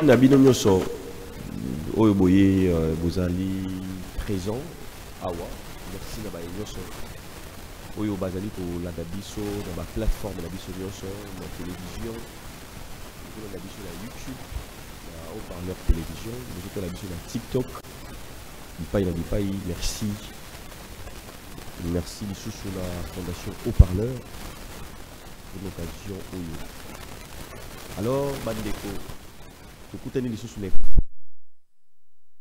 Nabino nyoso oyo boye bozali présent awa merci na ba nyoso oyo bazali ko landa biso na ba plateforme na biso nyoso na télévision na biso na YouTube na haut-parleur télévision na biso na TikTok bipai merci merci lisusu na fondation haut-parleur pour l'occasion oyo alors bandeko écoutez les sous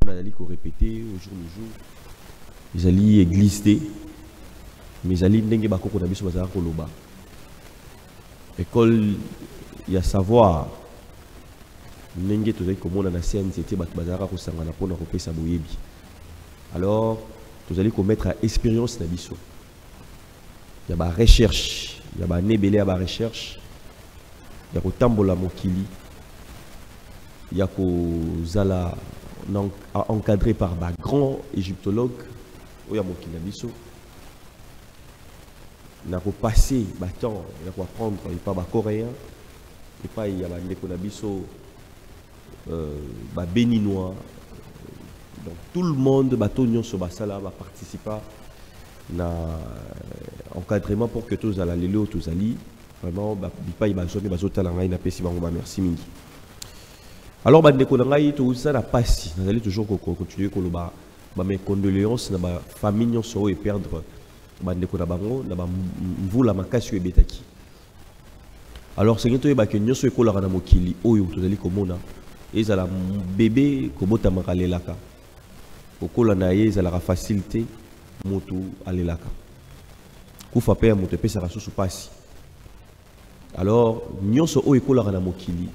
on a dit qu'on répétait au jour le jour ils allaient égliser mais ils allaient n'engue bako qu'on a mis sur bazar koloba école il y a savoir n'engue tout ça comme on a na CNCT bazar ko sangana pona ko pesa boyebi alors vous allez commettre à expérience na biso il y a ba recherche il y a ba nebelé à ba recherche il y a ko tambola mokili il y a Zala encadré par un grand égyptologue, il y a Mokinabiso. Il y a passé temps, il y a apprendre, il y a pas coréen, et pas il y a Mokinabiso, béninois. Donc tout le monde, batonio sur Basala, va participer à l'encadrement pour que tous allez lélo, tous allez vraiment, il pas il va jamais bazoter la main, il a payé merci mingi. Alors, bandeko nangai tout ça n'a pas si. Nous allons toujours continuer koloba. Mes condoléances na ba famille nyonso et perdre bandeko na bango na ba mvula makasi ebetaki. Alors, c'est que ba ke nyonso ekola na mokili oyo tozali komona ezala bébé kobota makalelaka. Okola na ye ezala facilité moto alelaka. Kufa pe moto pesa ka susu pasi. Alors, nyonso oyo ekola na mokili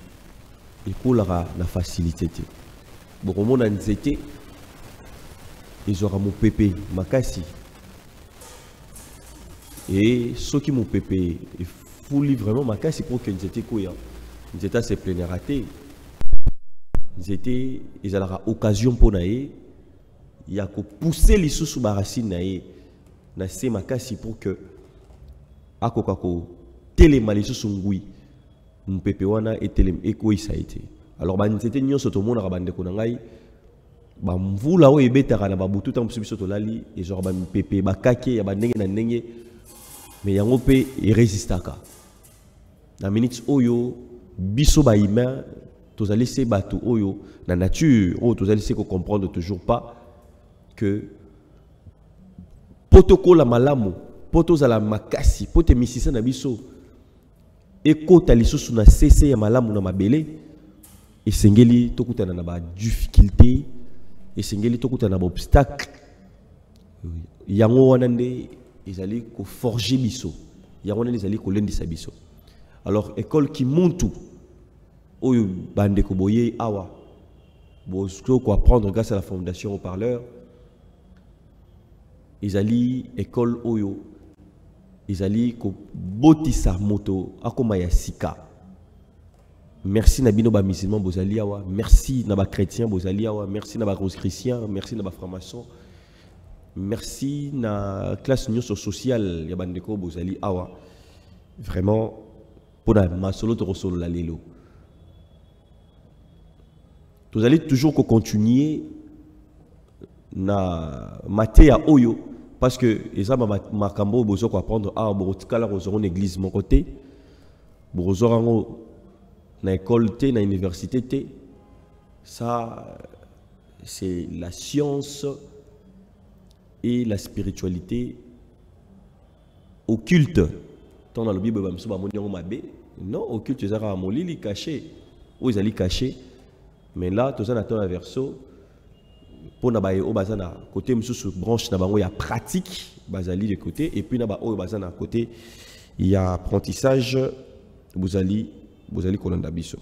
et pour la facilité. Bon, on a nzete, ils auront mon pépé, ma cassi. Et ceux qui m'ont pépé, il faut vraiment ma cassi pour que nzete koya. Nzete c'est plein raté. Nzete, ils auront occasion pour naïe. Il y a que pousser les sous ma racine naïe. Na c'est ma cassi pour que akokako télémalisou sungui. Mon pépé wana etelem eko ça a été alors c'était nyonso to mona rabande ko ngai ba mvula o ebetaka na babutu tant biso to lali et genre ba pépé ba kake ya ba ndenge na ndenge mais yango pe e résistaka na minutes oyo biso ba humain to allez se batu oyo na nature o to allez se ko comprendre toujours pas que potoko la malamu poto za la makasi pote misisa na biso ekota lisusu na cessé ya malamu na mabele esengeli tokutana na ba difficulté esengeli tokutana na ba obstacle yango wana nde ezali ko forger biso yango wana ezali ko lendisa biso alors école ki muntu oyo bande ko boye awa bosko ko apprendre grâce à la fondation haut-parleur ezali école oyo Izali ko botisa moto akoma ya sika. Merci na bino ba musulman bozali awa, merci na ba chrétien bozali awa, merci na ba rose chrétien, merci na ba franc-maçon. Merci na classe nyonso sociale ya bandeko bozali awa. Vraiment pour na masolo to solo la lelo. Vous allez toujours continuer na matéa oyo. Parce que les hommes makambo bozo ko apprendre à botikala ko zoro église mon côté bozo rango na école té na université té ça c'est la science et la spiritualité occulte tant dans la Bible ba mso ba moniongo mabe non occulte ezara molili caché ou ezali caché mais là tout ça na ton verso pour na baye o bazana côté mususu branche na bango ya pratique bazali de côté et puis na ba o bazana côté il y a apprentissage bozali kolanda biso.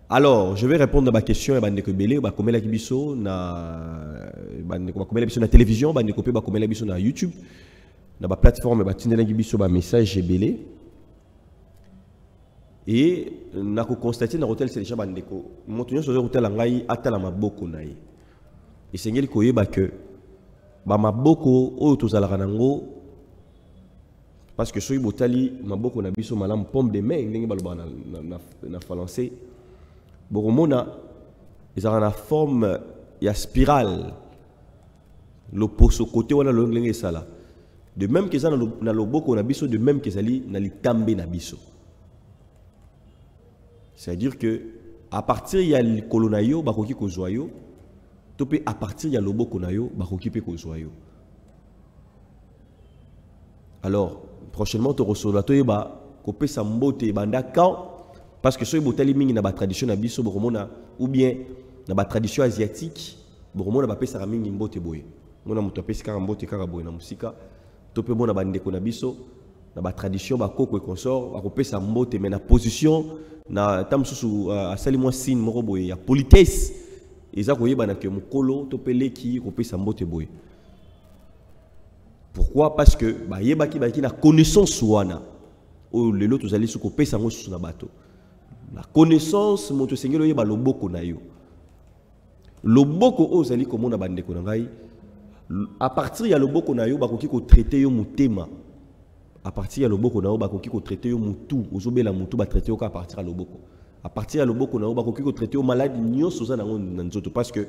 Alors je vais répondre à ma question et bande ko belé ba komela biso na bande ko komela biso na télévision bande ko pe ba komela biso na YouTube na ba plateforme ba tindela biso ba message belé et na ko constater na hôtel c'est déjà bandeko moto nyonso zo hôtel ngai atala maboko na ye esengeli koyeba que ba maboko oyo tozalaka nango parce que soki botali maboko na biso malamu pomme de main ndenge baloba na français bokomona ezalaka na forme ya spirale l'opposé côté wana lo ndenge esala de même que ça na loboko na biso de même que ezali na litambe na biso. C'est-à-dire que à partir il y a le colonayo bakoki ko joyo topé à partir il y a loboko na yo bakoki pe ko joyo. Alors prochainement to resola to yeba ko pesa mbote banda quand parce que soy botali mingi na ba tradition na biso bokomona ou bien na ba tradition asiatique bokomona ba pesa mingi mbote boye. Mona muto pesa ka mbote ka boye na musika topé bona bande ko na biso na ba tradition ba koko et consort ba ko pesa mbote mais na position na tamsusu asali mwa signe moko boye ya politesse eza koyeba na ke mukolo topeleki ko pesa mbote boye. Pourquoi? Parce que ba yebaki ba ki na connaissance wana o lelo tozali su ko pesa ngo su na bato la connaissance moto sengelo yeba loboko na yo loboko o zali komona bande ko na ngai à partir ya loboko na yo bakoki ko traiter yo mutema à partir ya loboko na yo bakoki ko traiter yo mutu ozobela mutu ba traiter yo ka à partir ya loboko à partir ya loboko na yo bakoki ko traiter yo malade nyonso za nango na nzoto parce que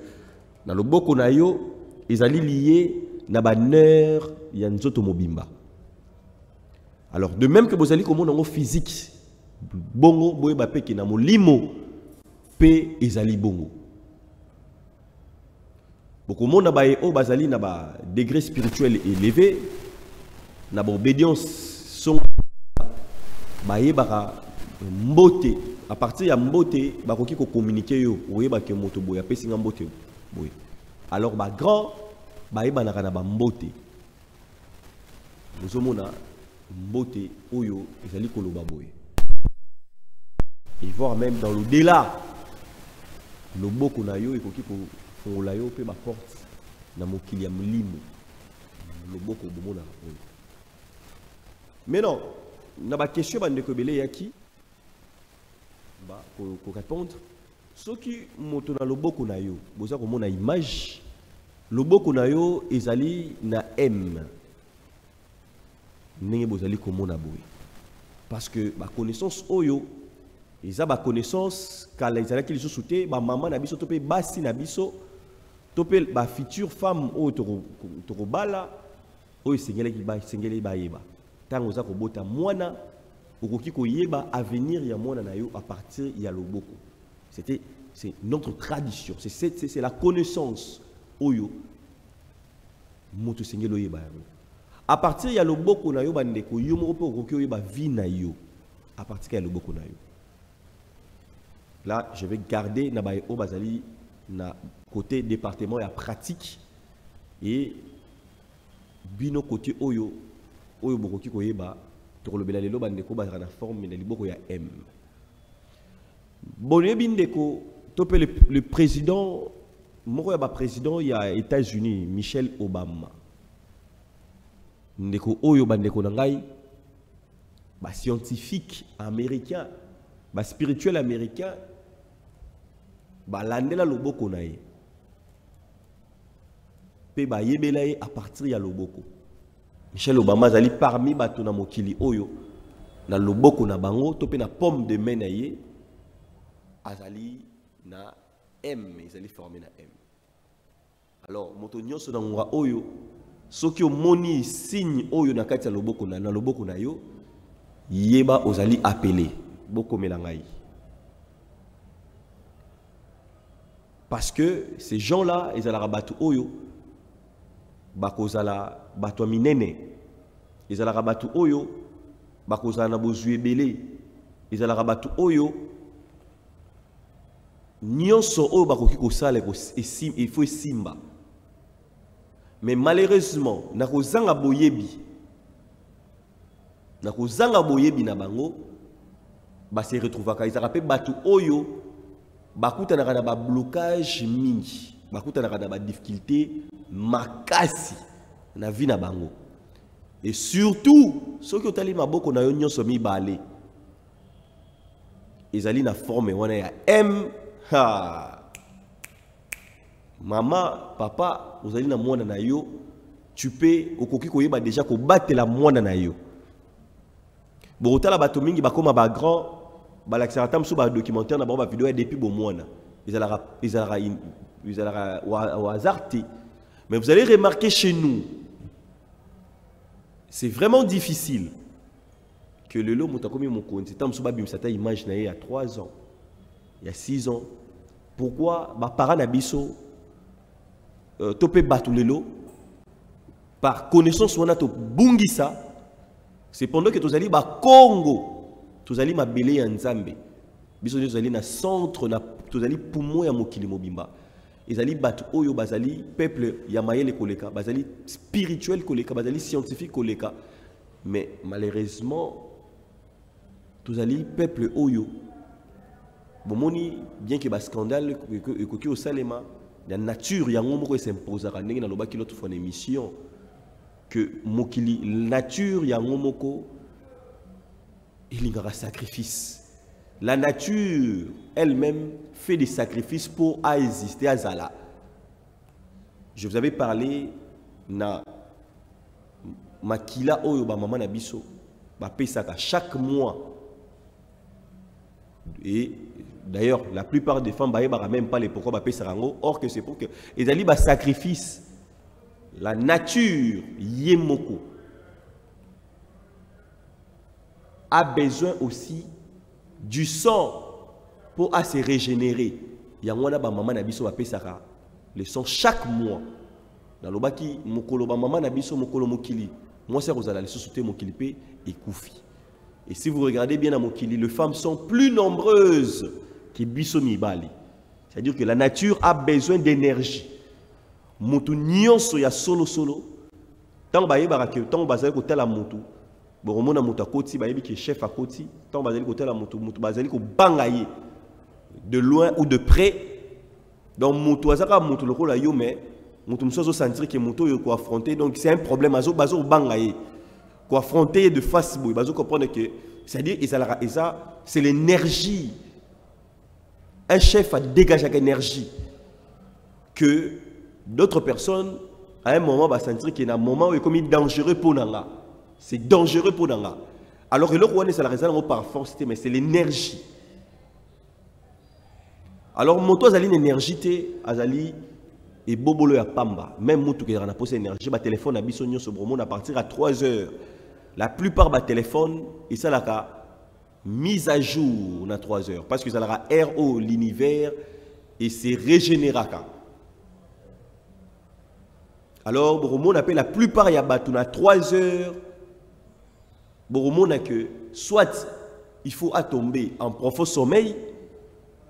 na loboko na yo ezali lié na ba nerf ya nzoto mobimba. Alors de même que bozali komona ngo physique bongo boye ba peki na molimo pe ezali bongo bokomona ba o bazali na ba degré spirituel élevé na ba obédience son ba yebaka mbote à partir ya mbote bakoki ko communiquer yo oyeba ke moto boya pesi nga mbote boye alors ba grand ba yeba na kana ba mbote bozomona mbote oyo ezali koloba boye et voir même dans l'au-delà loboko na yo ekoki ko fongola yo pe ba porte na mokili ya molimo loboko bomona oyo. Mais non, na ba question bande ko belé yaki ba ko répondre soki moto na loboko na yo boza ko mona image loboko na yo ezali na M ndenge bozali ko mona boye parce que ba connaissance oyo eza ba connaissance kala ezala ki lisusu te ba maman na biso to pe basi na biso to pe ba future femme oyo to bala oyo sengeli ba yeba tango za ko bota mwana okoki ko yeba avenir ya mwana na yo à partir ya loboko. C'est notre tradition, c'est la connaissance oyo moto sengelo yeba à partir ya loboko na yo bandeko yo moko pe okoki oyeba vie na yo à partir ya loboko na yo. Là, je vais garder na baye o bazali na côté département ya pratique et bino côté oyo bokoki koyeba to kolobela lelo bandeko bazana forme na liboko ya M. Bonye bindeko topé le président moko ya ba président ya États-Unis Michelle Obama. Ndeko oyo bandeko na ngai ba scientifique américain ba spirituel américain ba landela loboko na ye pe ba yebela ye à partir ya loboko. Michel Obama zali parmi bato na mokili oyo na loboko na bango to pe na pomme de main na ye azali na M ezali formé na M. Alors moto nyonso na ngwa oyo soki omoni signe oyo na kati ya loboko na loboko na yo yeba ozali appelé bokomela ngai. Parce que ces gens-là, ils allaient rabattre oyo, bakozala bato minene, ils allaient rabattre oyo, bakozala bozué belé, ils allaient rabattre oyo, nyonso oyo bakoki kosala il faut simba. Mais malheureusement, nakozanga boyebi na bango, ba se retrouvaka ils allaient bato oyo. Bakuta na ba blocage mingi bakuta na ba difficulté makasi na vie na bango et surtout ceux qui otali maboko na yo nyonso mibale ezali na forme wana ya M. Ha. Maman, papa, ozali na mwana na yo, tu peux okoki koyeba déjà ko batela mwana na yo. Borotala bato mingi bakoma ba grand, ba l'accélérateur sous ba documentaire na ba vidéo depuis bon mwana. Ils allaient au hasard. Mais vous allez remarquer chez nous, c'est vraiment difficile que le lot mutakomi mokonzi tam sous ba bimsata image na il y a 3 ans, il y a 6 ans. Pourquoi ba parents na biso topé batu lelo par connaissance wana to bungisa. C'est pendant que tu allez au Congo, tu allez à Belé et Nzambe. Tu allez na centre, tu allez poumon ya mokili mobimba. Ils allez battre oyo bazali peuple ya mayele koleka, bazali spirituel koleka, bazali scientifique koleka. Mais malheureusement, tu allez peuple oyo. Bomoni bien que bas scandale ekoki au salema, la nature ya ngomoko s'imposera ndenge na lobaki l'autre fois émission. Que mokili nature ya ngomoko il y aura sacrifice. La nature elle-même fait des sacrifices pour exister à Zala. Je vous avais parlé na makila oyo ba maman na biso ba pesaka chaque mois. Et d'ailleurs la plupart des femmes ba même pas les pourquoi ba pesaka ngo, or que c'est pour que ils allaient ba sacrifice. La nature, Yemoko, a besoin aussi du sang pour se régénérer. Yangwana ba maman na biso ba pesaka le sang chaque mois. Dans le baki mokolo ba maman na biso mokolo mokili. Moi c'est rozala le sous-souté mokili pe et koufi. Et si vous regardez bien à mokili, les femmes sont plus nombreuses que biso mibali. C'est-à-dire que la nature a besoin d'énergie. Mutu nyonso ya solo tant ba yeba ke tant bazali ko tala mutu boromona mutu akoti ba yebi ki chef akoti tant bazali ko tala mutu bazali ko bangaye de loin ou de près. Donc mutu azaka mutu lokola yo mais mutu msozo sentir que mutu yo ko affronter, donc c'est un problème bazo bangaye ko affronter de face boy bazo comprendre que c'est-à-dire c'est l'énergie. Un chef a dégagé cette énergie que d'autres personnes, à un moment, vont sentir qu'il y a un moment où il est comme dangereux pour Nanga. C'est dangereux pour Nanga. Alors que le roi, c'est la raison par force, mais c'est l'énergie. Alors, moto azali une énergie, azali et bobolo ya pamba. Même moto qui a posé énergie, ba téléphone a bisogno sur Bromon à partir à 3 heures. La plupart ba téléphone, et ça la mise à jour à 3 heures. Parce que ça la RO l'univers et c'est régénéré. Alors, Boromon appelle la plupart ya batuna 3 heures. Boromon a que soit il faut tomber en profond sommeil,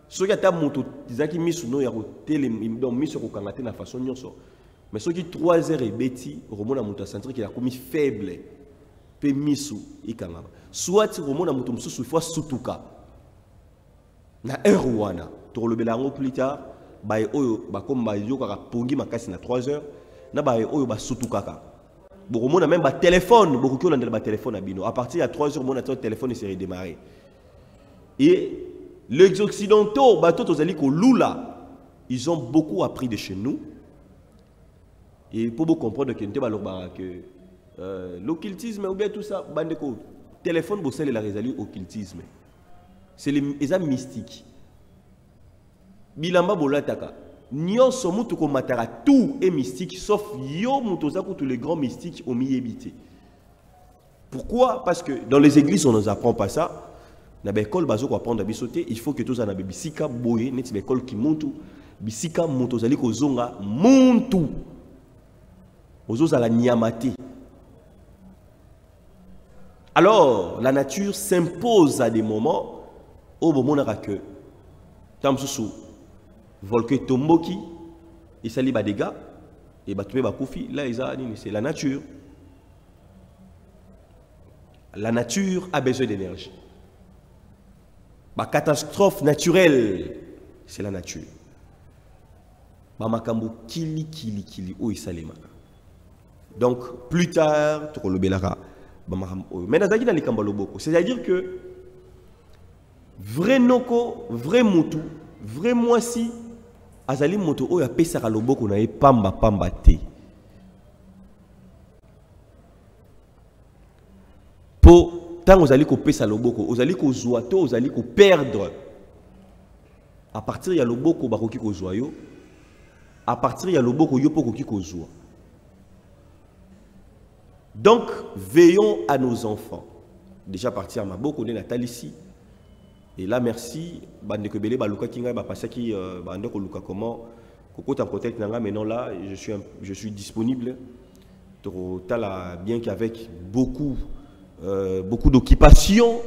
soit il y a moto dizaki misuno ya télé donc miso ko kangate na façon nyonso. Mais soit qui 3 heures et beti, Boromon a moto sentir qu'il a commis faible, pe misu ikanga. Soit Boromon a moto mususu fois sutuka. Na heure wana, to le belango plus tard, ba oyo ba comme ba yo ka pongi makasi na 3 heures. Na ba oyo ba sutu kaka beaucoup même ba téléphone beaucoup qui ont ba téléphone à bino à partir de 3 heures mon téléphone s'est redémarré et les occidentaux ba toto zali ko lula ils ont beaucoup appris de chez nous et pour beaucoup comprendre que nte ba loba que l'occultisme ou bien tout ça bande ko téléphone bo sel la résolu occultisme c'est les âmes mystiques bilamba bolataka nyonso mutu ko matara tout est mystique sauf yo mutu za tous les grands mystiques au miyebité. Pourquoi? Parce que dans les églises on ne nous apprend pas ça. Na l'école bazo ko apprendre bisoté, il faut que tous ana bisika boye net l'école qui monte bisika mutu zali ko zonga muntu ozo la niamate. Alors la nature s'impose à des moments au moment que tamsusu volke tomboki et sali ba dégâts et batoué ba koufi là c'est la nature. La nature a besoin d'énergie. La catastrophe naturelle, c'est la nature. Makambo kili o isalema. Donc plus tard tu le belara. Mais c'est-à-dire que vrai noko, vrai mutu, vrai mwasi, azali moto oyo apesaka loboko na ye pamba pamba te. Po tant ozali ko pesa loboko, ozali ko zwa to ozali ko perdre. À partir ya loboko bakoki ko zwa yo, à partir ya loboko yo pokoki ko zwa. Donc veillons à nos enfants. Déjà partir à maboko ne Nathalie ici. Et là, merci. Bande Kebele, Baluka Kinga, Bapasaki, Bande Koluka, comment, Koko protect Nanga, maintenant là, je suis disponible. Bien qu'avec beaucoup d'occupation,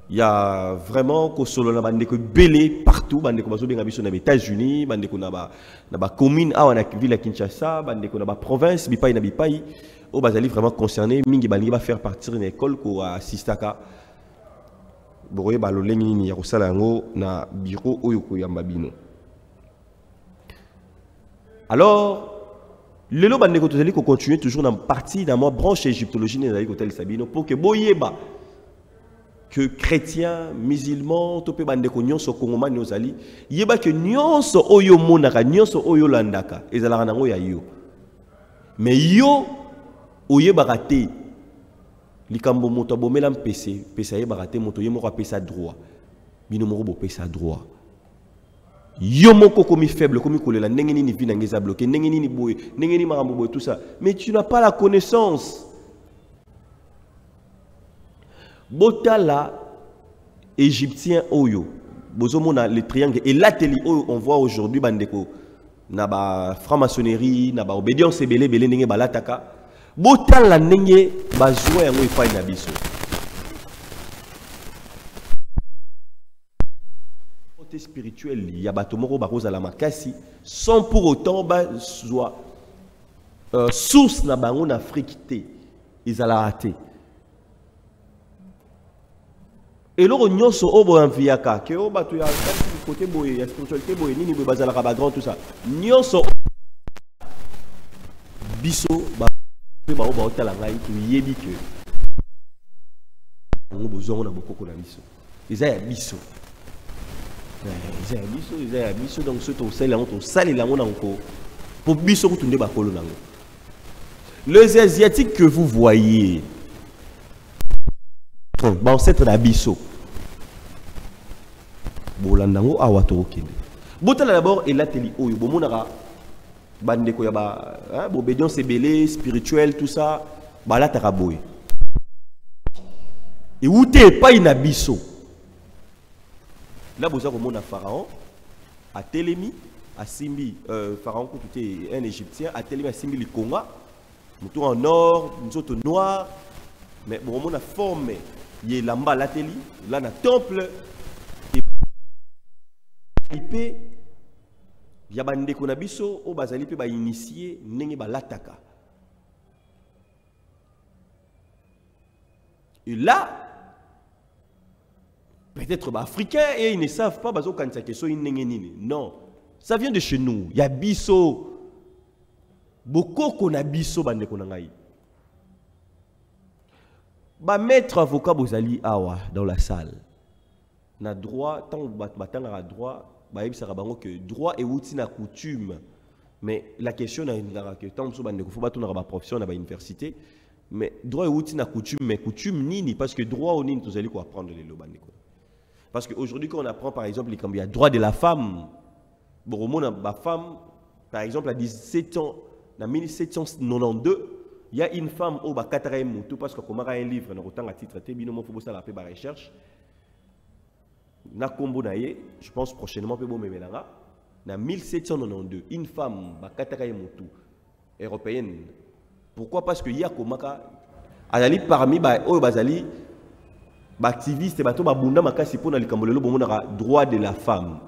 il y a vraiment Kosolo, Bande Kebele partout, Bande Kobazo, bien aux États-Unis, Bande Konaba, commune, à la ville à Kinshasa, Bande Konaba province, Bipaï, Nabipaï, au Bazali vraiment concerné, Mingi Bandi va faire partir une école à Sistaka. Boye baloleni ni yakosala yango na bureau oyo koyamba bino. Alors lelo bandeko tozali ko continuer toujours dans partie dans ma branche égyptologie nezali ko tel sabino pour que boyeba que chrétiens, musulmans, topé bandeko nyonso kongomani ozali yeba que nyonso oyo monaka nyonso oyo landaka ezalaka nango ya yo. Mais yo oyeba raté likambo moto abomela mpese pesa ye barate moto ye moko apesa droit bino moko bo pesa droit yo moko komi faible komi kolela ndenge nini vie nangeza bloqué ndenge nini boye ndenge nini marambo boye tout ça, mais tu n'as pas la connaissance. Botala égyptien oyo bozomona le triangle et l'atelier oyo on voit aujourd'hui bandeko na ba franc-maçonnerie na ba obédience ebele belé ndenge balataka botal la ndenge bazwa yango ifai na biso. Côté spirituel il y a bato moko bakoza la makasi sans pour autant bazwa source na bango na Afrique te ezala raté. Et loro nyonso obo enviaka ke o bato ya côté boye ya spiritualité boye nini boye bazala ka grand tout ça nyonso biso ba ba otala ngai to yebi ke ngo bozongo na bokoko na biso eza ya biso eza ya biso donc ce to sala ngo to sala lango na ngo pour biso ko tunde bakolo nango. Les asiatiques que vous voyez bon c'est na biso bolandango awato okende botala d'abord et l'atelier oyo bomonaka bandeko ya ba obédience ebele spirituel tout ça bala takaboy et où t'es pas ina biso là boza komona pharaon a Télémi a Simbi pharaon ko tout est un égyptien a Télémi a Simbi likonga mutu en or nzoto noir mais bon mona forme y lamba l'atelier là na temple et il y a des gens qui ont été initiés à l'attaque. Et là, peut-être africains et ils ne savent pas quand ils non, ça vient de chez nous. Il y a biso. Beaucoup qu'on a biso bande konangai. Ba maître avocat bozali awa dans la salle. Na droit tant batanga à droit. Que droit et outil na coutume, mais la question est que tant que il faut pas tourner à la profession à l'université, mais droit et outil na coutume, mais coutume ni parce que droit ou ni tous allez quoi apprendre les lobanico. Parce qu'aujourd'hui quand on apprend par exemple il y a droit de la femme, bon la femme par exemple à 17 ans, en 1792 il y a une femme au bas 4e moutou parce que comme un livre dans autant à titre té binomo faut ça la faire recherche. Na kombo naye, je pense prochainement pe bo memelanga na 1792 une femme bakataka motu européenne. Pourquoi? Parce que ya komaka azali parmi ba oyo bazali ba activiste bato ba bunda makasi pona likambolelo bomona droit de la femme.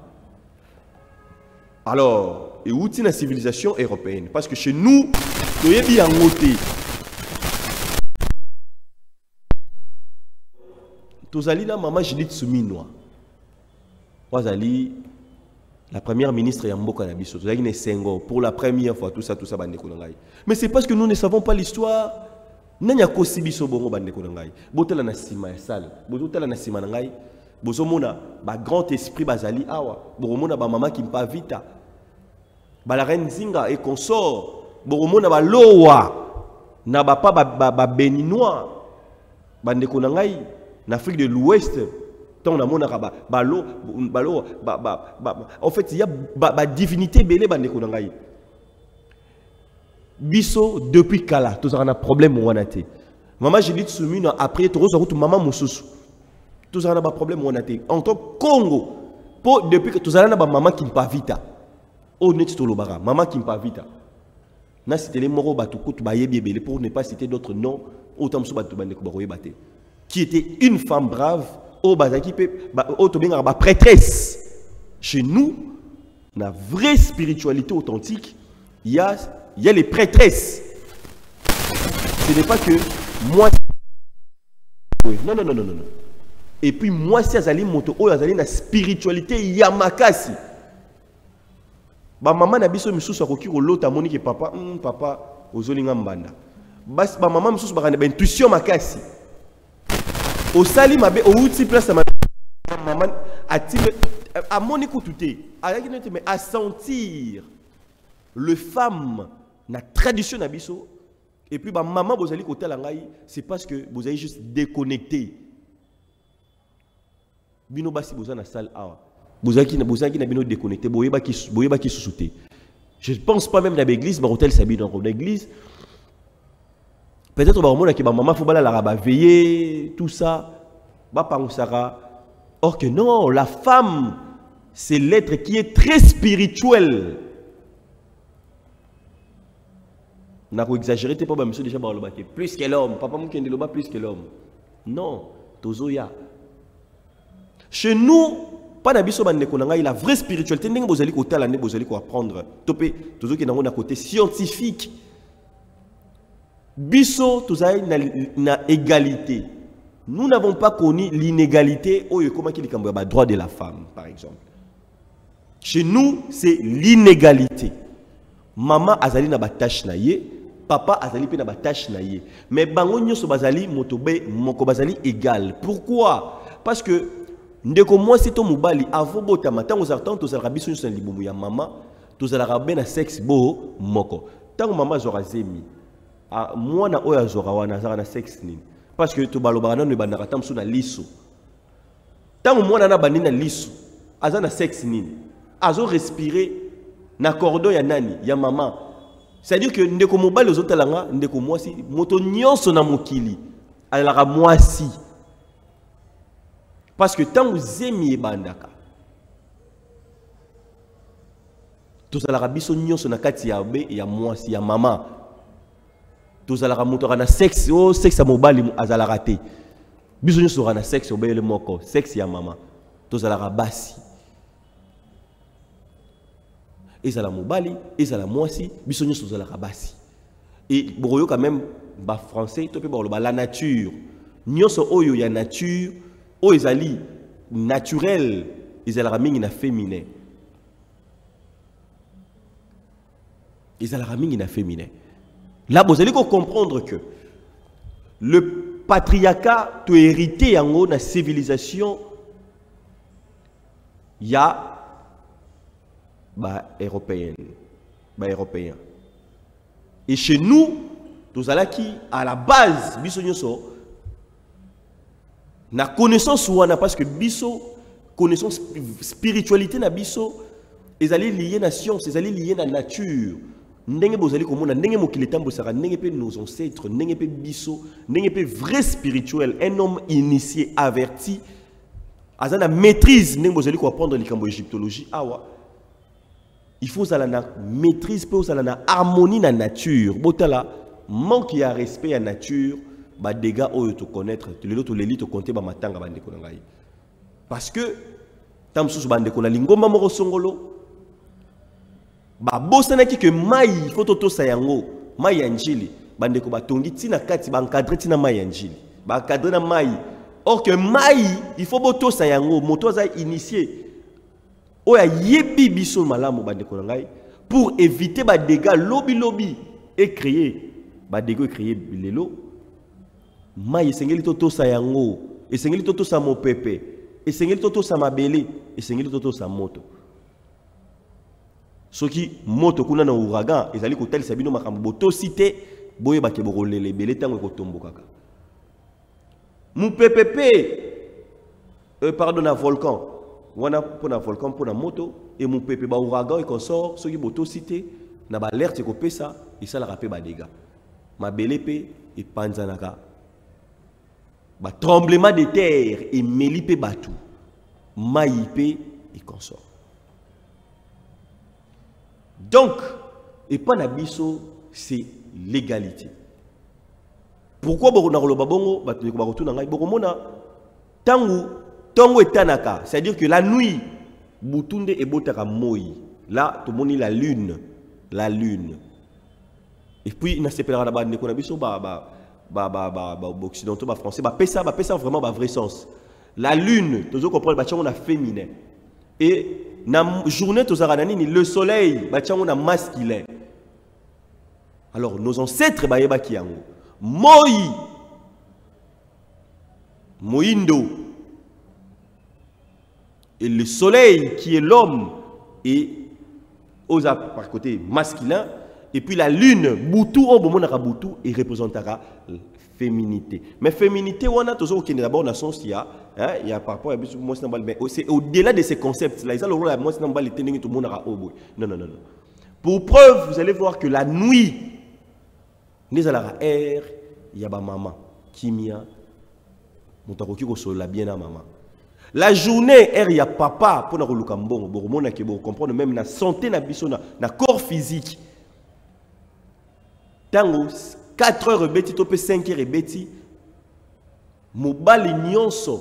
Alors, et outi na civilisation européenne parce que chez nous toyebi yangote tozali na mama Judith Suminwa la première ministre Yamboka Nabiso, pour la première fois, tout ça, mais c'est parce que nous ne savons pas l'histoire. Nanya kosibiso bongo bande konangai. Botala na sima ya sale. Botala na sima nangai. bozomona ba grand esprit bazali awa bozomona ba maman qui mpa vita ba la reine Zinga et consort bozomona ba lowa na ba pa ba béninois bandeko na ngai na Afrique de l'Ouest tant na mona ba lo en fait il y a ba divinité belé bandeko na ngai biso depuis kala tous on a problème wana te maman Judith Soumina après to rosa maman mususu tous on a problème wana te en tant Congo pour depuis que tous on a maman qui pas vita honnête to lobara maman qui pas vita na cité les moro batu kutu ba yebi belé pour ne pas citer d'autres noms autant so batu bandeko ba royebate qui était une femme brave au bazaki pe au to benga ba prêtresse chez nous la vraie spiritualité authentique il y a les prêtresses. Ce n'est pas que moi. Non. Et puis moi, si Azali moto, Azali na spiritualité yamakasi. Ba maman na biso misusu akoki ko lota moni ke papa, papa ozolinga mbanda. Bas ba maman misusu ba na intuition makasi. Au sali mabe au outil place ma maman atime a moni ko touté. Mais à sentir le femme na tradition na biso et puis ba maman bozali côté la ngai c'est parce que vous avez juste déconnecté bino basi bozana salle awa bozaki na bino déconnecté boyeba ki susute je pense pas même na l'église ba hôtel sabi dans l'église peut-être ba mona ki ba maman faut bala la ba veiller tout ça ba pangsara or que non la femme c'est l'être qui est très spirituel. N'a pas exagéré, t'es pas monsieur déjà plus que l'homme, papa m'a dit plus que l'homme. Non, tozoya. Chez nous, pas d'abisso bandekonanga, la vraie spiritualité, n'est pas côté l'année, vous allez apprendre. Topé, tozo qui n'a côté scientifique. Bisso, tozaï na égalité. Nous n'avons pas connu l'inégalité au comment qu'il est droit de la femme, par exemple. Chez nous, c'est l'inégalité. Maman azali na batache na ye, papa azali pe na batache na ye. Mais bango nyoso bazali motobe moko bazali égal. Pourquoi? Parce que ndeko moi si to mobali avant botama tango zartan to zala biso nyoso libumu ya mama, to zala ben na sexe bo moko. Tango mama zora zemi, a mwana oya zora wana zara na sexe nini? Parce que to balobana no bandaka tamsu na liso. Tango mwana na bandina liso, azana sexe nini? Azo respirer na cordon ya nani ya maman. C'est-à-dire que ndeko mobali ozotalanga ndeko mwasi moto nyonso na mokili alara mwasi. Parce que tant vous aimez bandaka to salara biso nyonso na kati ya be ya mwasi ya maman. To salara moto na sexe o sexe mobali azala te. Biso nyonso na sexe obele moko sexe ya maman. To salara basi. Et ça la mobali, et ça la moisi, bisogno sur la rabasi. Et broyo quand même, bah français, tu peux voir la nature. Nyoso oyo ya nature, o ezali naturel, ezala mingi na féminin. Ezala mingi na féminin. Là, vous allez comprendre que le patriarcat tu hérité en haut de la civilisation, il y a européen. Et chez nous, nous allons qui à la base, biso na connaissance wana parce que biso connaissance spiritualité na biso, ils allaient lier la science, ils allaient lier la nature. Ndenge bozali komona ndenge mokili tambosaka ndenge pe nos ancêtres, ndenge pe biso, ndenge pe vrai spirituel, un homme initié, averti, azana maîtrise ndenge bozali ko apprendre likambo égyptologie awa. Il faut que la maîtrise, pour la harmonie dans la nature. Botala manque ya respect à la nature, ba dégâts au te connaître, les autres les te compter ba matanga ba ndeko ngai. Parce que tam sous ba ndeko na lingomba moko songolo ba bosana ki que mai faut to sayango, mai ya njili, ba ndeko ba tongi tina kati ba encadrer tina mai ya njili. Ba encadrer na mai. Or que mai, il faut boto sayango, moto za initié. Oya yebi biso malamu bandeko ngai pour éviter ba dégâts lobby et créer ba dégâts créer lelo mai esengeli toto sa yango esengeli toto sa mopepe et sengeli toto sa mabele et sengeli toto sa moto. Ce qui moto kuna na ouragan ezali ko tel sabino makambo boto cité boye ba ke borolele belé tango ko tombo kaka. Mu PPP pardon na volcan. Wana pona volcan pona moto et mu PPP ba ouragan et consort ce qui boto cité na ba alerte ko pesa et ça la rapé ba dégâts. Ma belé pe et panzanaka. Ba tremblement de terre et melipe batou. Maïpe et consort. Donc, et pas nabiso, c'est l'égalité. Pourquoi c'est-à-dire que la nuit, Boutunde et Botaka Moi, là, tout le monde la lune. La lune. Et puis, il y a ces pèlerins là-bas, occidentaux, français, ça vraiment vrai sens. La lune, tu comprends, on a féminin. Et na journée le soleil on a masculin. Alors nos ancêtres bayeba kiango Moindo et le soleil qui est l'homme et osa par côté masculin et puis la lune Boutou au moment Boutou et représentera féminité. Mais féminité, on a toujours d'abord dans sens il y a par rapport à mais c'est au-delà de ces concepts là, ils ont le moi tout le monde a non. Pour preuve, vous allez voir que la nuit, les à la air, il y a maman, kimia, mutakoki ko sola bien à maman. La journée, il y a papa pour na kolukambongo, bo mona ke bo comprendre même na santé na biso na corps physique. Tango 4 heures beti topé 5 heures beti mobali nyonso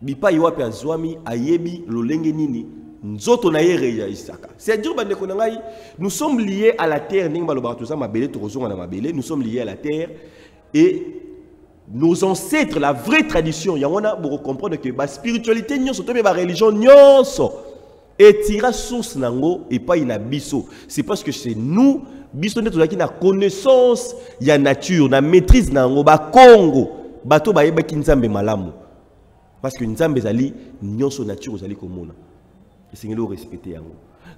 bipa yope azwami ayebi lolenge nini nzoto na yere ya isaka. C'est-à-dire bandeko na ngai, nous sommes liés à la terre ninga baloba tout ça mabele to kozonga na mabele, nous sommes liés à la terre et nos ancêtres, la vraie tradition, ya wana pour comprendre que ba spiritualité nyonso to ba religion nyonso et tira source nango et pas ina biso. C'est parce que c'est nous biso nde tozaki na connaissance ya nature na maîtrise na ngo ba Congo bato ba yeba ki nzambe malamu parce que nzambe zali nyonso nature zali komona et c'est ngelo respecter yango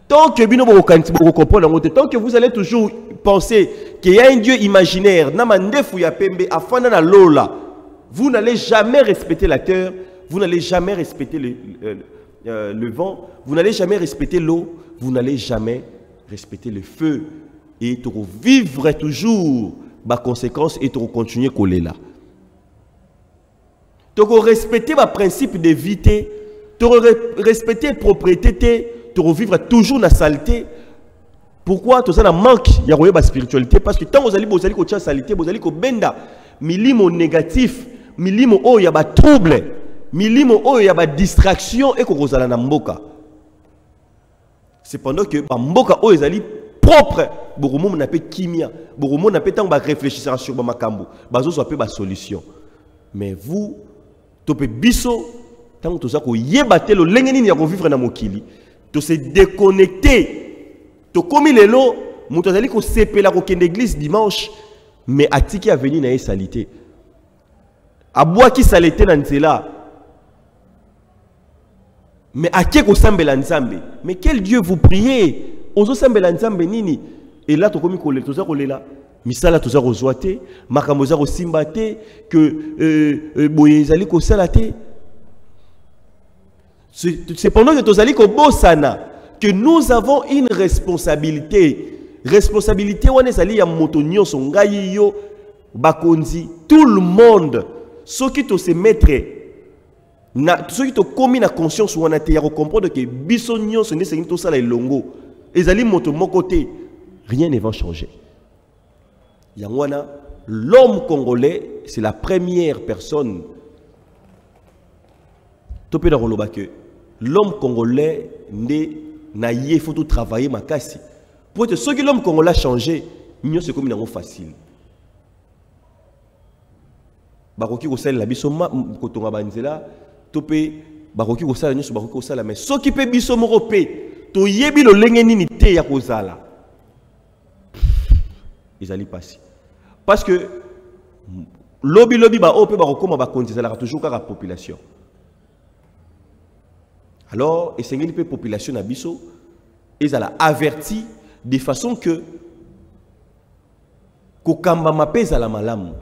tant que bino bo comprendre ngo tant que vous allez toujours penser qu'il y a un dieu imaginaire na mandefu ya pembe afana na lola, vous n'allez jamais respecter la terre, vous n'allez jamais respecter le vent, vous n'allez jamais respecter l'eau, vous n'allez jamais respecter le feu. Et tu vivre toujours ma conséquence et tu continuer à coller là. Tu respecter ma principe de vie, tu respecter propriété, tu vivre toujours dans la saleté. Pourquoi tu as un manque de la spiritualité? Parce que tant que vous allez la saleté, vous allez benda milimo négatif, milimo oh ya ba trouble, milimo oh ya ba distraction et que vous allez na mboka. Cependant que mboka oh ezali propre, beaucoup monde n'a pas kimia, beaucoup monde n'a pas tant réfléchir sur makambo, bazo soit pas solution. Mais vous, topé biso, tant que tout ça ko yebate lo lengeni ya ko vivre na mokili, to se déconnecter, to komi lelo, muto zali ko sepela ko kende église dimanche, mais atiki a venir na salité. Aboua ki salité na nzela. Mais à qui ko sambela nzambe? Mais quel Dieu vous priez? Ozo sambela nzambe nini? Et là to komi ko le toza ko lela. Misala toza ko zoate, makambo za ko simbate que boye zali ko salate. C'est pendant que tozali ko bosana que nous avons une responsabilité. Responsabilité wana ezali ya moto nyonso ngai yo bakonzi tout le monde ceux qui te se mettre ceux qui te commis na conscience wana te ya comprendre que biso nyonso ne sengi to sala elongo ezali moto moko te, rien ne va changer. Yangwana, l'homme congolais c'est la première personne to pe na roloba que l'homme congolais ne na yé faut tout travailler makasi. Pour que ce que l'homme congolais a changé, c'est comme une facile. Baroki ko sala biso ma ko tonga banzela topé baroki ko sala nyoso baroki ko sala mais ce qui peut biso moko pe to yebi lo lenge nini te ya ko sala. Ils allaient passer. Parce que lobby ba opé barokoma ba konzela toujours ka population. Alors, et c'est une population à Bisso, ils ont averti de façon que kokamba mapez à la malam.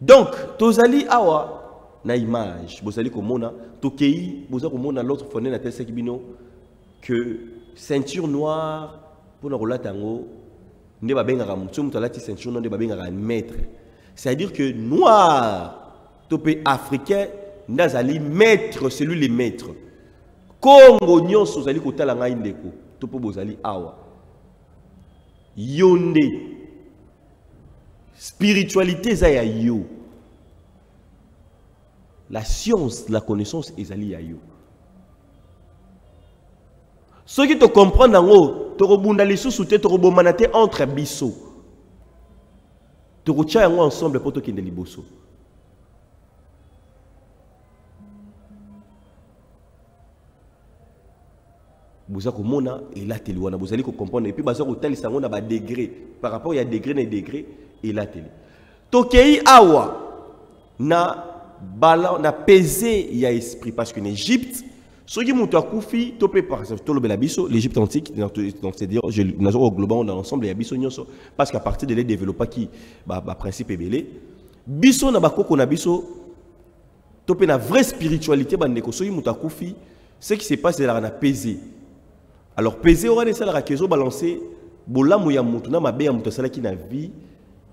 Donc, tozali awa na image, bozali komona, tokei, bozali komona l'autre fondé na tel sekibino que ceinture noire pour la roulette tango, ne ba benga mutu mutalati ceinture noire ne ba benga maître. C'est-à-dire que noir, topé africain, nazali maître, c'est lui le maître. Congo nyonso zali kotala ngai ndeko, topo bozali awa. Yonde. Spiritualité zaya yo. La science, la connaissance ezali ya yo. Ce qui te comprend nango, to robunda lisusu te to robomana te entre biso. To rocha yango ensemble pour to kende liboso. Vous avez mona et là télé wana vous allez comprendre et puis baza ko talisa ngo na ba degré par rapport il y a degré na degré et là télé. Tokei awa na bala na pesé il y a esprit parce que en Égypte ceux qui mutu akufi topé par exemple to lobela biso l'Égypte antique donc c'est-à-dire je nazo au global on ensemble il y a biso nyonso parce qu'à partir de les développer qui ba principe ebelé biso na bakoko na biso topé na vraie spiritualité bandeko ceux qui mutu akufi ce qui se passe c'est là na pesé. Alors, peser aura des salaires qui ont balancé, bolam ya mutuna mabe ya mutasala qui na vie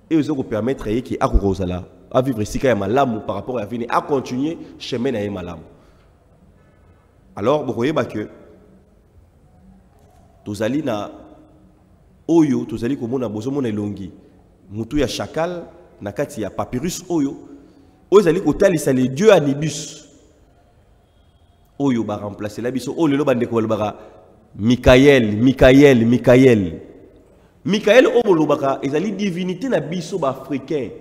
et vous allez permettre qui à vivre ici quand malam par rapport à venir à continuer chemin na malam. Alors, vous voyez que tozali na oyo tozali komona bozomona elongi mutu ya chacal na kati ya papyrus oyo ozali kotalisa les dieux Anubis oyo ba remplacer la biso oyo lelo bande ko balbara Michael Obolobaka ezali divinité na biso ba africain.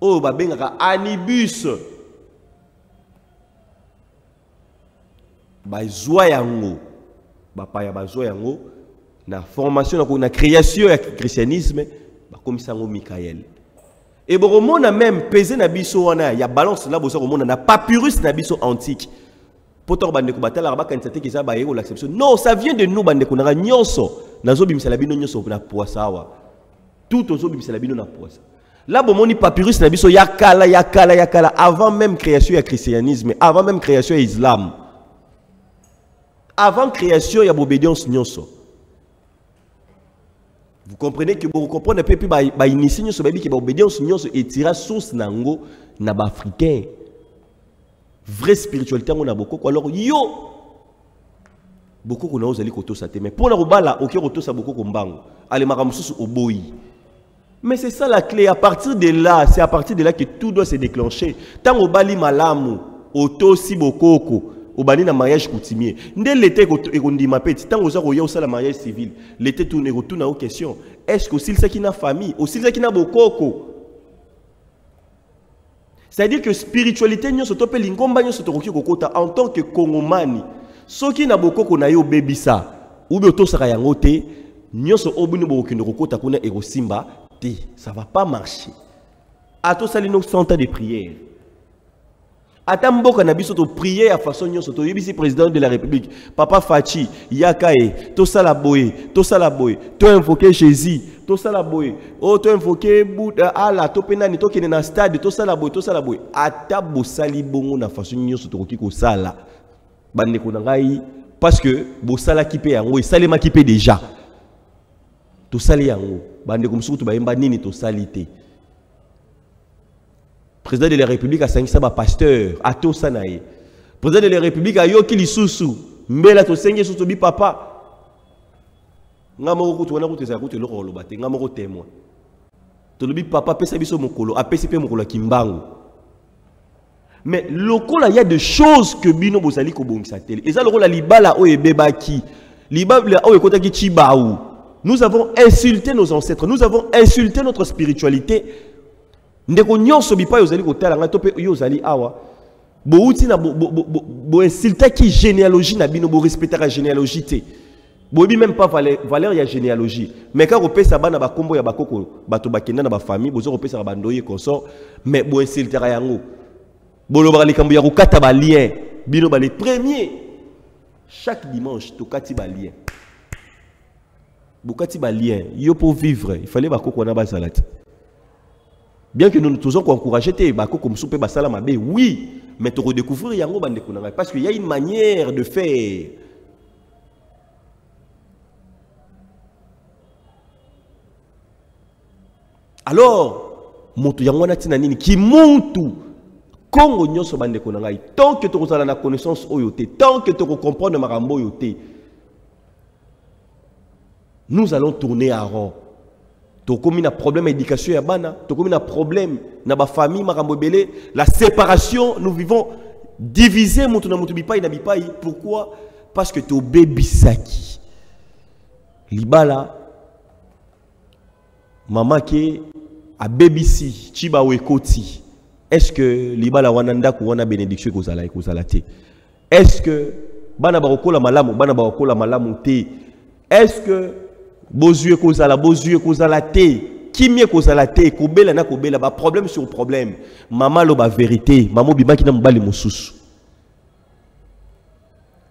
Oh ba bengaka Anubis. Ba zwa yango. Ba pa ya ba zwa yango na formation na création ya christianisme ba komisa ngo Michael. Et bon mona même pesé na biso wana ya balance là boso mona na papyrus na biso antique. Non, ça vient de nous, bandeko na nyonso. Nazo bimisa bino nyonso na poisa wa. Tout ozo bimisa bino na poisa. Là bomoni papyrus na biso yakala avant même création du christianisme, avant même création de l'islam. Avant création ya obédience nyonso. Vous comprenez que vous comprenez peu plus ba initier nyonso ba bi que obédience nyonso etira source nango na ba africain. Vraie spiritualité on a beaucoup alors yo beaucoup qu'on a osé koto sa te mais pour la robala OK koto sa beaucoup kombango ale makamususu oboyi mais c'est ça la clé à partir de là c'est à partir de là que tout doit se déclencher tant obali malamu oto si bokoko obani na mariage coutumier ndé l'été ekondima peti tant oza koya osala mariage civil l'été tourne retourne aux questions est-ce que aussi ça qui na famille aussi ça qui na bokoko. C'est-à-dire que spiritualité en tant que Congomani, ceux qui n'ont pas de bébisa ou bien ça va pas marcher. À tous les nos centaines de prières. Atamboka na biso to prier à façon nyonso to yebisi président de la République Papa Fachi Yakae to sala boye to invoquer Jésus to sala boye o to invoquer Bouddha ala to penani to kene na stade to sala boye atabo sali bongo na façon nyonso to ko sala bande ko ngai parce que bo sala kipe yango esalema kipe déjà to sali yango bande ko musuku to bayemba nini to salite. Président de la République a 500 pasteur à tout sanaï. Président de la République a yoki li susu mbela to senge susu bi papa. Ngamoko to wana kuteza kutu lo lobate ngamoko témoin. To lobi papa pesa biso mokolo apesi pe mokolo kimbangu. Mais lokola y a des choses que bino bozali ko bongisa tele. Eza lokola libala o ebebaki. Libala o ekotaki chibaou. Nous avons insulté nos ancêtres, nous avons insulté notre spiritualité. Ndeko nyonso bipa yozali kotala nga tope yozali awa bo uti na bo insulta ki généalogie na bino bo respecter la généalogie té bo bi même pas valeur ya généalogie mais quand opesa bana ba kombo ya bakoko bato bakenda na ba famille bozo opesa ba ndoye consort mais bo insulter yango Bolobara likambo ya kokata ba lien. Bino ba les premiers. Chaque dimanche, tokati ba lien. Bokati ba lien. Yo pour vivre, il fallait ba koko na ba salate. Bien que nous nous toujours encourager te ba koko msupe ba sala mabe, oui, mais tu redécouvrir yango bande kunanga parce qu'il y a une manière de faire. Alors, moto yango na tina nini ki muntu Congo nyonso bande kunanga tant que tu as la connaissance oyote, tant que tu comprends makambo yote. Nous allons tourner à rond. Tu as un problème d'éducation ya bana, tu as un problème na ba famille makambo belé, la séparation, nous vivons divisé moto na moto bipai na bipai. Pourquoi? Parce que tu es baby saki. Libala maman qui a baby si chiba wekoti. Est-ce que libala wananda ku wana bénédiction ko zala te? Est-ce que bana bakola malamu te? Est-ce que bozue ko zala te? Kimie ko zala te? Kobela na kobela ba problème sur problème. Maman lo ba vérité, maman bimaki na mbali mosusu.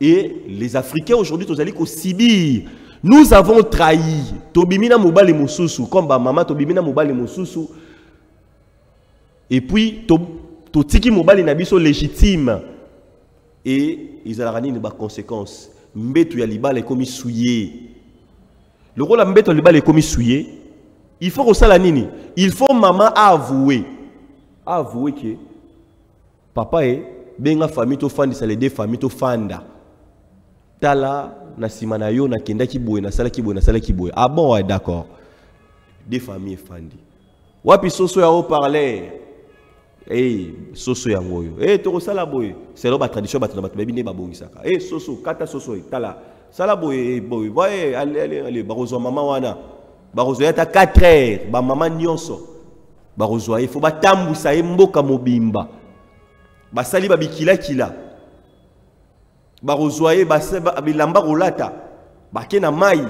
Et les Africains aujourd'hui tozali ko sibir. Nous avons trahi. Tobimina mobali mosusu comme ba maman tobimina mobali mosusu. Et puis, tiki mobali na biso légitime. Et ils ont des conséquences. Mbetu ya libala est comme souillé. Le rôle de mbetu ya libala est comme souillé. Il faut que ça la nini. Il faut maman avouer. Avouer que papa est benga famille to fandi ça les deux familles to fanda. Tala na simana yo na kenda ki boye na sala ki boye. Ah bon ouais d'accord. Deux familles fandi. Wapi soso ya haut parler. Eh, soso ya ngoyo. Eh, toko sala boy. C'est la tradition batana batana bine babongisaka. Eh, soso kata soso tala. Sala boy boy. Ouais, allez, barozo maman wana. Barozo yata 4 heures, ba maman nyonso. Barozo il faut batambusa mboka mobimba. Ba sali ba bikila kila. Barozo ba bilamba rolata. Ba kena mai.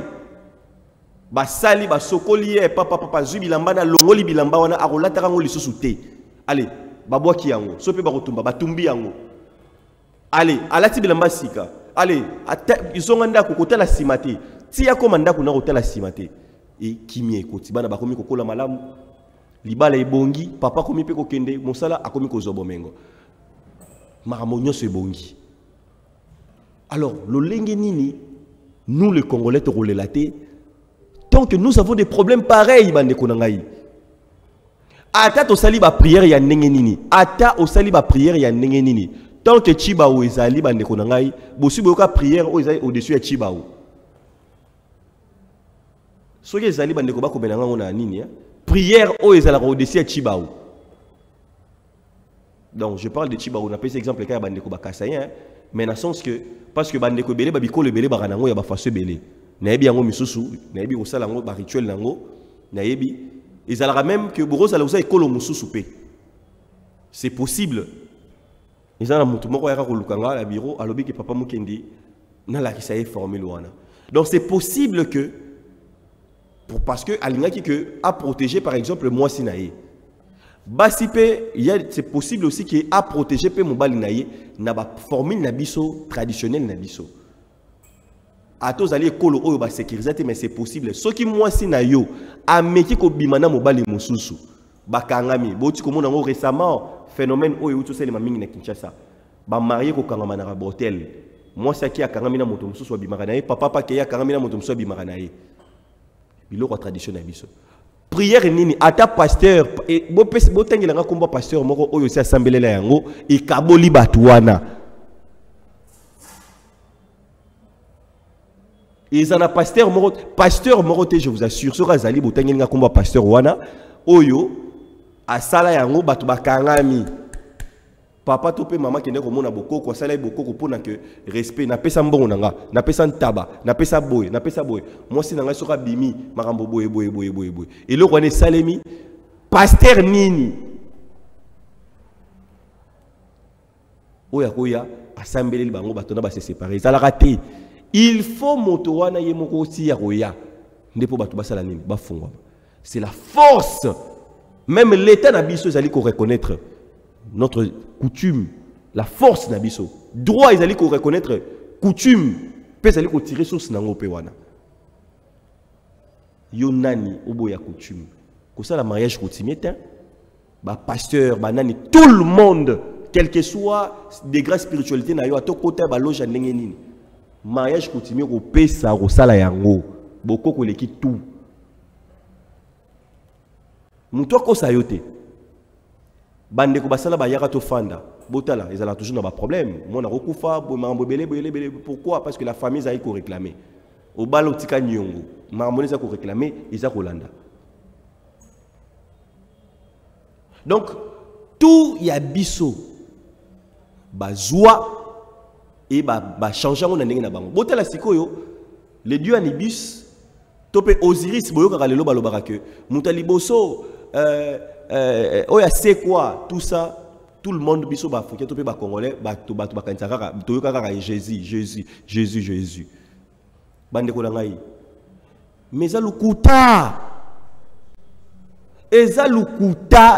Ba sali ba sokoli papa zui bilamba na longoli bilamba wana arolata kango lisusu te. Allez, babwaki yango, sope bakotumba, batumbi yango. Allez, alati bilamba sika. Allez, ils ont nganda kokota la simate. Tia komanda kuna kota la simate. Et kimie koti bana bakomi kokola malamu. Libala ebongi, papa komi pe kokende, mosala akomi kozobo mengo. Maramonyo se bongi. Alors, le lenge nini, nous les Congolais te relater, tant que nous avons des problèmes pareils bande konangai. Ata to sali ba prière ya ndenge nini. Ata o sali ba prière ya ndenge nini. Tant que chiba o ezali ba ndeko nangai, bosi boka prière o ezali au-dessus ya chiba o. Soki ezali ba ndeko bako benanga ngona nini ya? Prière o ezala au-dessus ya chiba o. Donc je parle de chiba o, na pese exemple ka ba ndeko bakasayen, mais dans le sens que parce que ba ndeko belé ba bikolo belé ba ranango ya ba faso belé. Na yebi yango misusu, na yebi ko sala ngo ba rituel nango, na yebi ils allaient même que Boros allait usa école musu soupé. C'est possible. Ils allaient monter mon royaume au Lukanga, à bureau, à l'objet que papa Mukendi n'a la qui formé l'ouana. Donc c'est possible que parce que Alinga qui que a protégé par exemple moi Sinaï. Basipé, c'est possible aussi qu'il a protégé pe Mobalinaï n'a pas formé nabiso traditionnel nabiso. A tous aller kolo oyo ba sécurité mais c'est possible ce qui moi sinayo a meki ko bimana mobali mususu bakangami boti ko mona ngo récemment phénomène oyo to sele mamingi na Kinshasa ba marié ko kangama na botel moi ça qui a kangami na moto mususu bimaka na papa ke ya kangami na moto mususu bimaka na biloko traditionnel biso prière nini ata pasteur e bo tengela nga komba pasteur moko oyo si assembelela yango e kaboli batuana. Ils en a pasteur moroté, je vous assure, ce Razali Boutangin a combat pasteur Wana, Oyo, à Sala Yango, Batuba Kangami. Papa tope maman qui n'est pas mon aboko, quoi, ça l'est beaucoup pour que respect, n'a pas ça bon, n'a pas ça tabac, n'a pas ça boy, n'a pas ça boy. Moi, c'est dans la sora bimi, marambo boy. Et le roi est Salemi, pasteur Nini. Oya, assemblée le bango, batona, va se séparer. Ça l'a raté. Il faut motowana yemoko aussi yaroya. Ndepo batu basala nini bafungwa. C'est la force. Même l'état n'abiso zali ko reconnaître. notre coutume, la force na biso. Droit ils allaient reconnaître coutume, peut ils allaient tirer source nango pe wana. Yo nani obo ya coutume. Comme ça la mariage coutumier ba pasteur, ba nani tout le monde quel que soit degré spiritualité na yo ato côté ba loge ndenge nini. Mariage coutumier ko pesa ko sala yango. Boko ko leki tout. Muto ko sayote. Bande ko basala ba yaka to fanda. Botala, ils ont toujours un problème. Mon a recouffa, pourquoi? Parce que la famille a été réclamée. Au bal tika nyongo, marmoné a réclamé, ils ont Rolanda. Donc tout y a biso, bazoua et ba changer on a n'engena bango. Botala sikoyo, les dieux Anubis, topé Osiris boyo kakalelo balobara que mutaliboso, oya c'est quoi tout ça? Tout le monde biso ba africain topé ba congolais ba kanisa kaka toyoka kaka Jésus bande ko ngai mais ça lukuta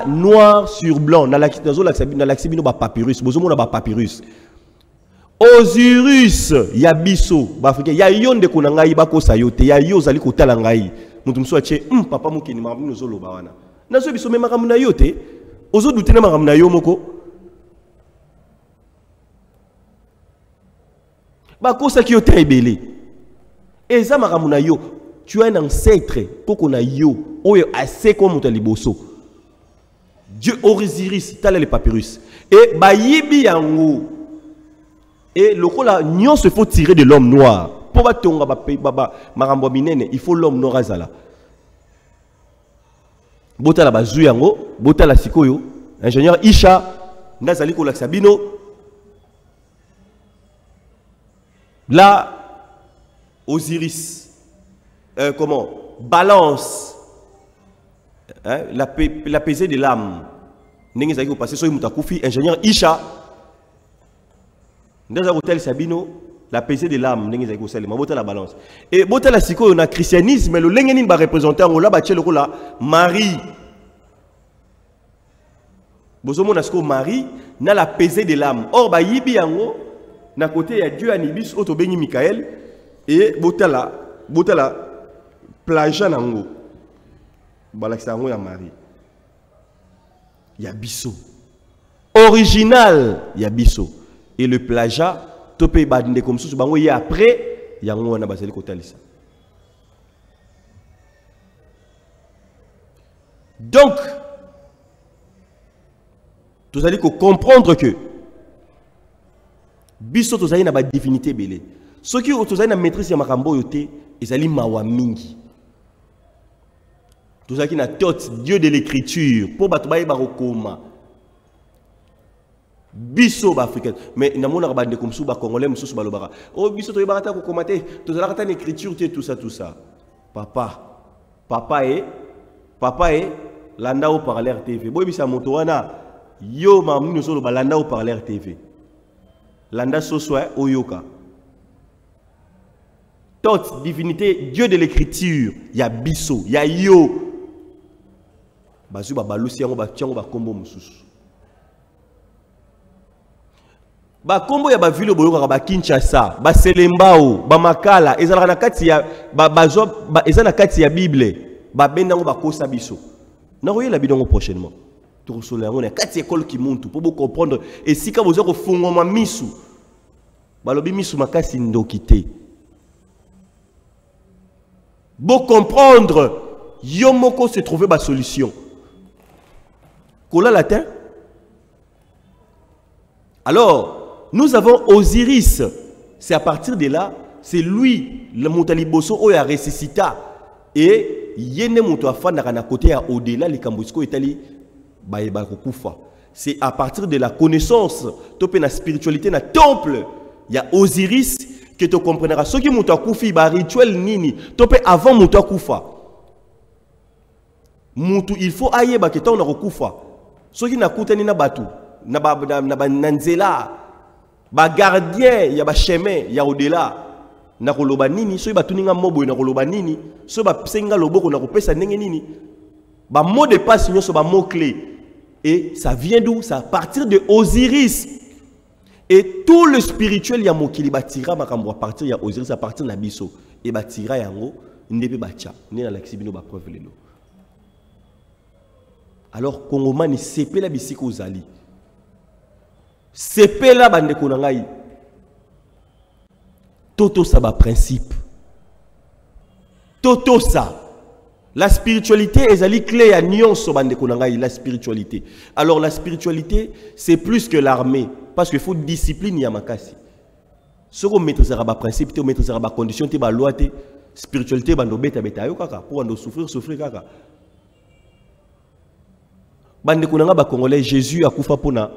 noir sur blanc na laxibino ba papyrus bozo mona ba papyrus Osiris ya biso ba africain ya yonde ko ngai ba ko sayote ya yo zali ko tala ngai mutu mso ache papa mukini mamu zolo ba wana na so biso mema kamuna yote ozo dutena makamuna yo moko bakosa ki yo trébélé eza makamuna yo tu as un ancêtre koko na yo oyo assez comme mutaliboso Dieu Osiris tala les papyrus et bayibi yango et lokola nyon se faut tirer de l'homme noir pour batonga ba makambo minene il faut l'homme noir azala botala bazu yango botala sikoyo ingénieur Isha ndazali ko laksa bino là Osiris comment balance hein, la pesée de l'âme ndenge zaki ko passer so mutakufi ingénieur Isha ndaza hotel sabino la pesée de l'âme ndenge zaki ko salema botala balance et botala sikoyo na christianisme le lengeni ba représenter ngola ba tchelo ko la Marie bozomo na siko Marie na la pesée de l'âme or ba yibi yango na côté ya Dieu Anubis auto bengi Michael et botala plaja nango balakisa yango ya Marie ya biso original ya biso et le plagiat topé badinde comme ça bango y après yango wana bazali kotalisa donc vous allez comprendre que biso tozali na ba divinité belé ceux qui tozali na maîtrise ya makambo yote ezali mawa mingi tozali na tot Dieu de l'écriture pour bato ba koma biso ba africain mais na mona ba ndeko msusu ba congolais msusu ba lobaka oh biso to yebaka ta ko commenter tozala ta écriture tout ça papa et landa au parler TV boy bisa moto wana yo mamu no solo ba landa au parler TV landa soswa oyoka toute divinité Dieu de l'écriture ya biso ya yo bazu ba balusi yango ba tiango ba kombo mususu ba kombo ya ba ville boyoka ba Kinshasa ba Selembao ba Makala ezala na kati ya ba ezana kati ya Bible ba bendango ba kosa biso na royela bidongo prochainement to solo yango na kati école ki muntu pour comprendre et si ka bozo ko fungoma misu balobi misu makasi ndokité pour comprendre yomoko se trouver ba solution kola latin alors nous avons Osiris c'est à partir de là c'est lui le mutaliboso oya ressuscita et yene muto afanda kana côté à au-delà les kambusiko etali ba kokufa c'est à partir de la connaissance topé na spiritualité na temple il y a Osiris que tu comprendras ce qui muto akufi ba rituel nini topé avant muto akufa mutu il faut ayeba que ton akufa ce qui na kutani na batu na ba nanzela ba gardien ya ba chemin ya au-delà na koloba nini so ba tuninga mobo na koloba nini so ba senga loboko na kopesa ndenge nini ba mot de passe nyoso ba mot clé Et ça vient d'où? Ça à partir de Osiris. Et tout le spirituel, il y a mokili batira makambo à partir de Osiris, à partir de Nabiso. Et batira yango, ndebe bacha. Né dans l'exibino ba preuve lelo. Alors, Kongomani, c'est pas la bisiko ozali. C'est pas la bande konangai. Toto ça ba principe. Toto ça. La spiritualité est ali clé à nuance bande konangai, la spiritualité. Alors la spiritualité, c'est plus que l'armée parce qu'il faut discipline yamakasi. Ce qu'on maîtrisera ba principe, tu maîtrisera ba condition, tu ba loi, tu spiritualité bando beta beta yo kaka pour ando souffrir kaka. Bande konanga ba congolais Jésus a kufa pona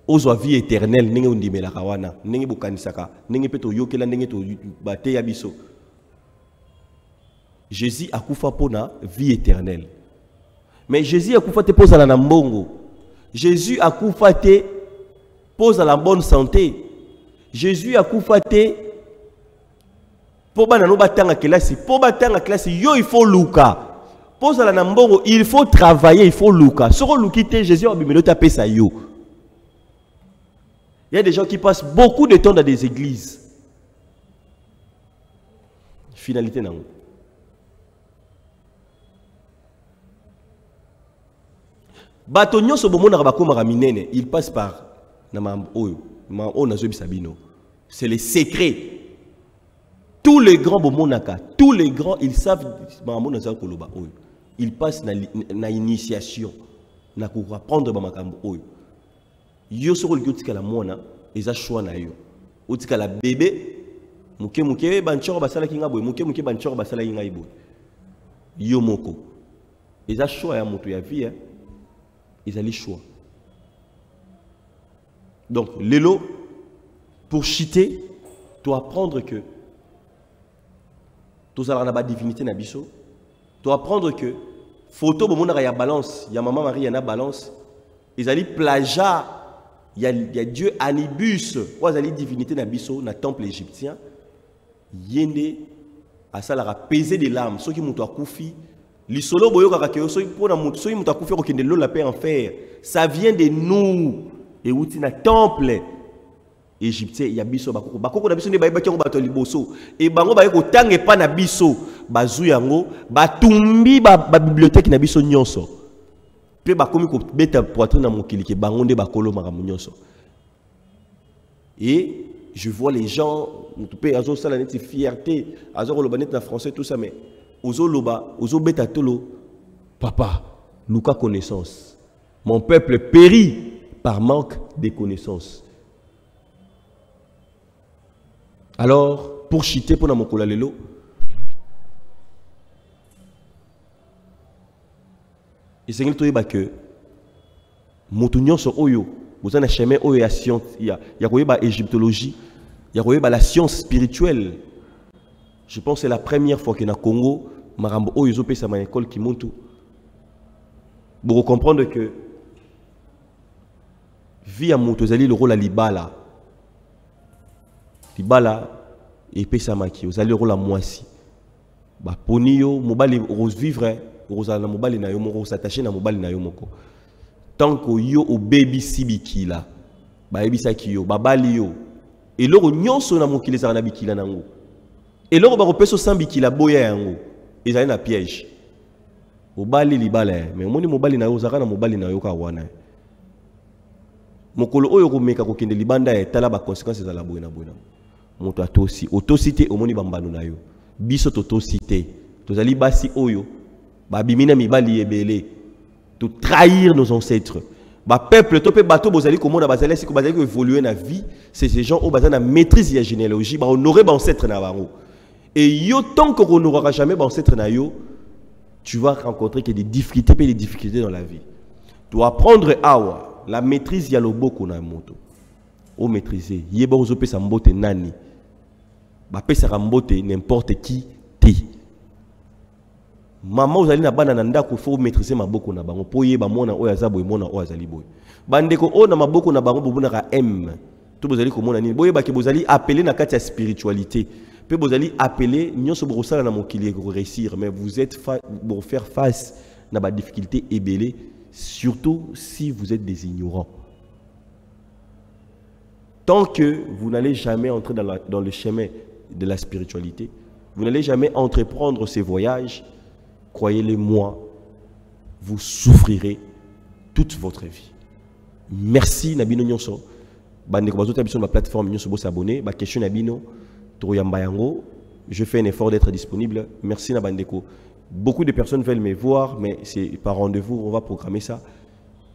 ozwa vie éternelle ndenge undimela kawana ndenge bokanisaka ndenge peto yokela ndenge to bate ya biso. Jésus a kufa pona vie éternelle. Mais Jésus a kufa te pose la mbongo. Jésus a kufa te pose la bonne santé. Jésus a kufa te po bana no batanga kelasi, po batanga kelasi yo il faut luka. Pose la nambongo, il faut travailler, il faut luka. Soro lukite Jésus a bimelo tapé ça yo. Il y a des gens qui passent beaucoup de temps dans des églises. Finalité nango. Batonyo so bomo na bakoma raminene, il passe par na oyo, na zobi sabino. C'est le secret. Tous les grands bomonaka, tous les grands, ils savent mambo na za koloba oyo. Ils passent na initiation, na ko apprendre ba makambo oyo. Yo soko likotika la mona, eza choix na yo. Otika la bébé, muke banchoro basala kinga boy, muke banchoro basala kinga ibo. Yo moko. Eza choix ya moto ya vie, hein. Ils allaient choix. Donc, l'élo, pour chiter, tu dois apprendre que tu as la divinité na biso. Tu dois apprendre que photo bomona ya balance, ya maman Marie yana balance. Ils allaient plagiat, il y a Dieu Anubis, ou allaient divinité na biso na temple égyptien. Yende à ça la peser des larmes, ceux qui m'ont akoufi. L'isolo boyo kaka so pona mutu so mutu akufi ko kende lo la paix en fer. Ça vient de nous. Et outi na temple égyptien ya biso bakoko na biso ne bayeba ki bato liboso. Et bango baye ko tange pa na biso bazu yango batumbi ba bibliothèque na biso nyonso. Pe bakomi ko beta poitrine na mokili ke bango nde bakolo makamu nyonso. Et je vois les gens mutu pe azo sala neti fierté, azo ko lobanet na français tout ça mais Ozo loba, ozo beta tolo, papa, Luka connaissance. Mon peuple périt par manque de connaissances. Alors, pour chiter pour namokola lelo, et c'est que motunyon so oyo, vous avez un chemin oyo ya science, il y a koyeba égyptologie, il y a koyeba la science spirituelle. Je pense que c'est la première fois que dans le Congo, Marambo Oyozo pesa ma école qui monte. Pour comprendre que vie à Moutozali le rôle à Libala. Libala et pesa maki, vous allez le rôle à Moisi. Ba ponio, mobali rose vivre, rose na mobali na yo moko s'attacher na mobali na yo moko. Tant que yo au baby sibiki là, ba ebisa ki yo, ba bali yo. Et loro nyonso na mokili za na bikila nango. Et là, on va repérer ce qui la boya yango. Ils ont un piège. Au bali libala, mais on dit mobali na yo zara na mobali na yo ka wana. Mokolo oyo ko meka ko kende libanda e tala ba conséquences za la boya na boya. Moto atosi, autocité omoni bambano na yo. Biso totocité. Tozali basi oyo ba bimina mibali ebele. To trahir nos ancêtres. Ba peuple topé bateau bozali komona bazali siko bazali ko évoluer na vie, c'est ces gens au bazana maîtrise la généalogie, ba honorer ba ancêtre na bango. Et yo, tant qu'on n'aura jamais ancêtre na yo, tu vas rencontrer que des difficultés dans la vie. Tu dois apprendre awa, la maîtrise y a le beaucoup na moto. O maîtriser, yeba ozo pe sa mbote nani. Ba pe sa mbote n'importe qui ti. Maman ozali na bana nanda ko faut maîtriser maboko na bango po yeba mona oya zabo e mona oya zali boy. Bandeko o na maboko na bango bobuna ka M. To bozali ko mona nini boyeba ke bozali appeler na kati ya spiritualité. Vous allez appeler, nous sommes réussir, mais vous êtes pour faire face à la difficulté ébélée. surtout si vous êtes des ignorants. Tant que vous n'allez jamais entrer dans le chemin de la spiritualité, vous n'allez jamais entreprendre ces voyages, croyez-le moi, vous souffrirez toute votre vie. Merci Nabino Nyonso. Bande ko bazo sur ma plateforme Nyonso bo s'abonner, ba question Nabino to yamba yango, je fais un effort d'être disponible. Merci Nabandeko. Beaucoup de personnes veulent me voir, mais c'est par rendez-vous, on va programmer ça.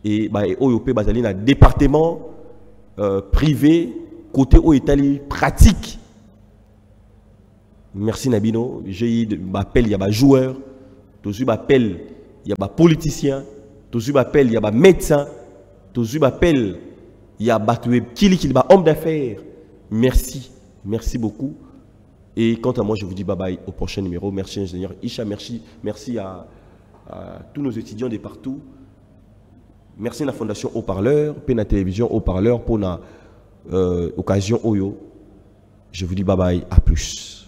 Et OYOP bazali na département privé côté au Italie pratique. Merci Nabino. J'ai eu appel, il y a des joueurs, tous eu appel, il y a des politiciens, tous eu appel, il y a des médecins, tous eu appel, il y a des hommes d'affaires. Merci, merci beaucoup. Et quant à moi, je vous dis bye bye au prochain numéro. Merci ingénieur Isha, merci à tous nos étudiants de partout. Merci à la Fondation Haut-Parleur, puis à la télévision Haut-Parleur pour l'occasion Oyo. Je vous dis bye bye, à plus.